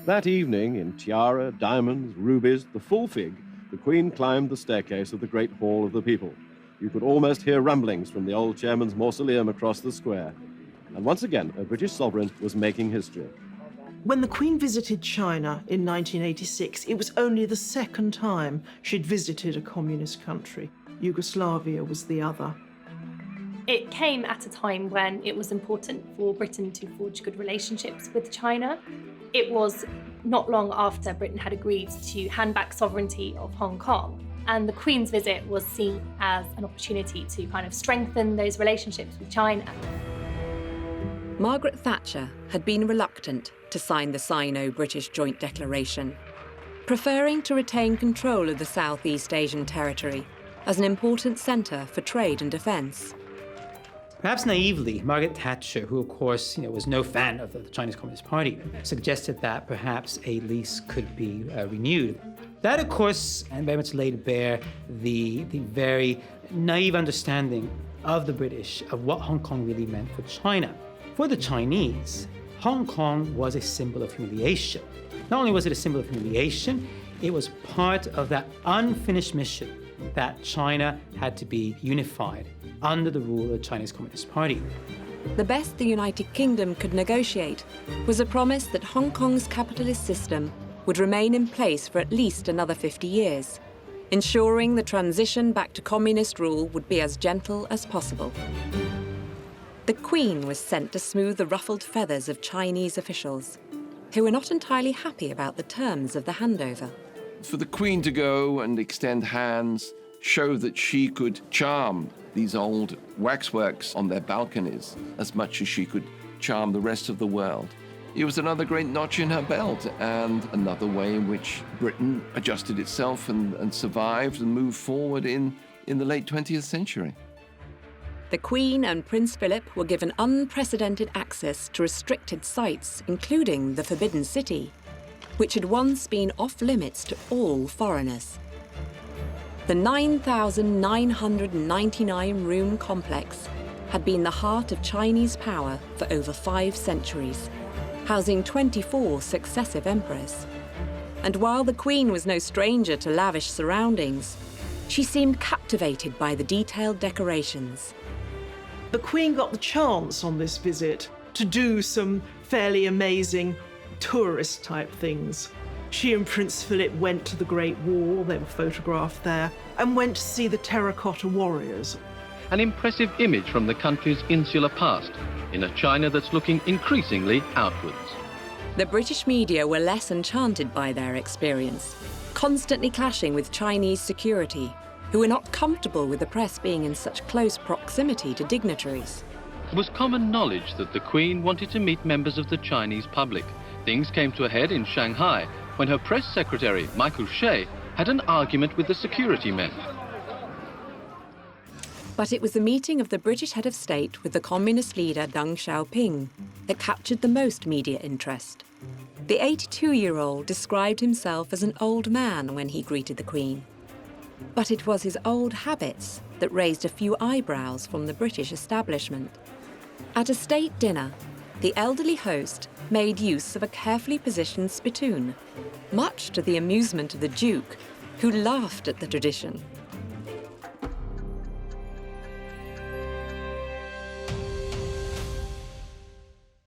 That evening, in tiara, diamonds, rubies, the full fig, the Queen climbed the staircase of the Great Hall of the People. You could almost hear rumblings from the old chairman's mausoleum across the square. And once again, a British sovereign was making history. When the Queen visited China in 1986, it was only the second time she'd visited a communist country. Yugoslavia was the other. It came at a time when it was important for Britain to forge good relationships with China. It was not long after Britain had agreed to hand back sovereignty of Hong Kong, and the Queen's visit was seen as an opportunity to kind of strengthen those relationships with China. Margaret Thatcher had been reluctant to sign the Sino-British Joint Declaration, preferring to retain control of the Southeast Asian territory as an important centre for trade and defence. Perhaps naively, Margaret Thatcher, who of course was no fan of the Chinese Communist Party, suggested that perhaps a lease could be renewed. That, of course, and very much laid bare the very naive understanding of the British of what Hong Kong really meant for China. For the Chinese, Hong Kong was a symbol of humiliation. Not only was it a symbol of humiliation, it was part of that unfinished mission that China had to be unified under the rule of the Chinese Communist Party. The best the United Kingdom could negotiate was a promise that Hong Kong's capitalist system would remain in place for at least another 50 years, ensuring the transition back to communist rule would be as gentle as possible. The Queen was sent to smooth the ruffled feathers of Chinese officials, who were not entirely happy about the terms of the handover. For the Queen to go and extend hands, show that she could charm these old waxworks on their balconies as much as she could charm the rest of the world. It was another great notch in her belt and another way in which Britain adjusted itself and survived and moved forward in the late 20th century. The Queen and Prince Philip were given unprecedented access to restricted sites, including the Forbidden City, which had once been off-limits to all foreigners. The 9,999-room complex had been the heart of Chinese power for over 5 centuries, housing 24 successive emperors. And while the Queen was no stranger to lavish surroundings, she seemed captivated by the detailed decorations. The Queen got the chance on this visit to do some fairly amazing tourist-type things. She and Prince Philip went to the Great Wall, they were photographed there, and went to see the terracotta warriors. An impressive image from the country's insular past, in a China that's looking increasingly outwards. The British media were less enchanted by their experience, constantly clashing with Chinese security, who were not comfortable with the press being in such close proximity to dignitaries. It was common knowledge that the Queen wanted to meet members of the Chinese public. Things came to a head in Shanghai when her press secretary, Michael Shea, had an argument with the security men. But it was the meeting of the British head of state with the communist leader Deng Xiaoping that captured the most media interest. The 82-year-old described himself as an old man when he greeted the Queen. But it was his old habits that raised a few eyebrows from the British establishment. At a state dinner, the elderly host made use of a carefully positioned spittoon, much to the amusement of the Duke, who laughed at the tradition.